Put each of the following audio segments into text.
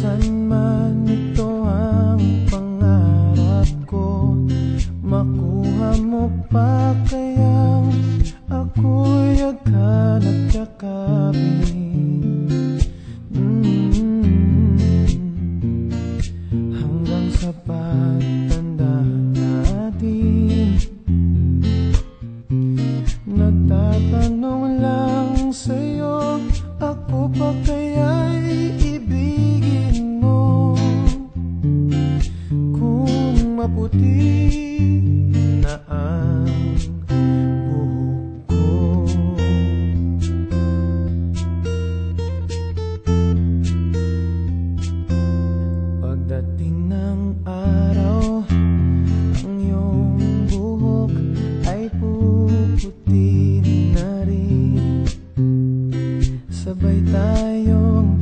Saan man ito ang pangarap ko, makuha mo pa kaya ako'y agad nagkakabing. Hanggang sa pagtanda natin, nagtatanong lang sa'yo, ako pa kaya'y ibigin mo? Kung maputi na ang buhok ko, pagdating ng araw, ang iyong buhok ay puputi na rin. Sabay tayong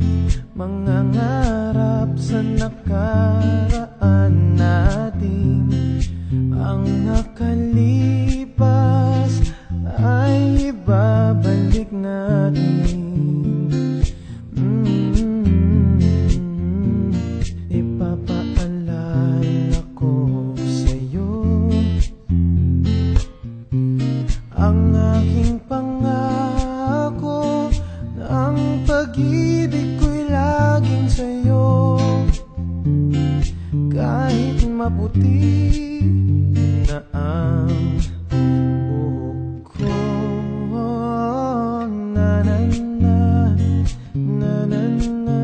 mangangarap sa nakaraan natin. Ang nakalipas ay ibabalik natin. Ipapaalala ko sa'yo ang aking pangako, ang pag-ibig ko'y laging sa'yo. Kahit maputi na ang buhok ko, na na na, na na na,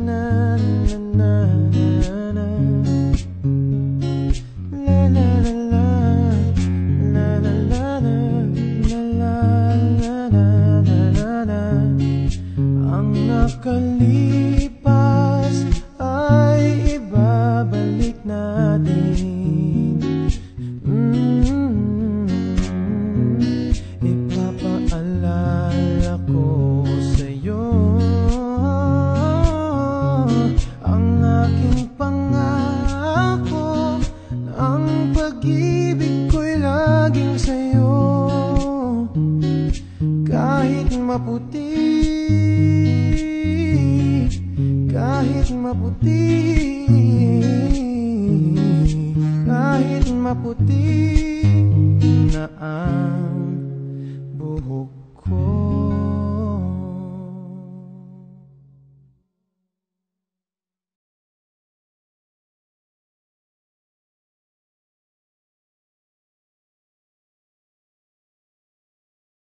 na na na, na la la la la, la la la la, la la la la la. Ang nakalipas ay ibabalik natin. Ipapaalala ko sa'yo ang aking pangako, ang pag-ibig ko'y laging sa'yo. Kahit maputi, kahit maputi, kahit maputi na ang buhok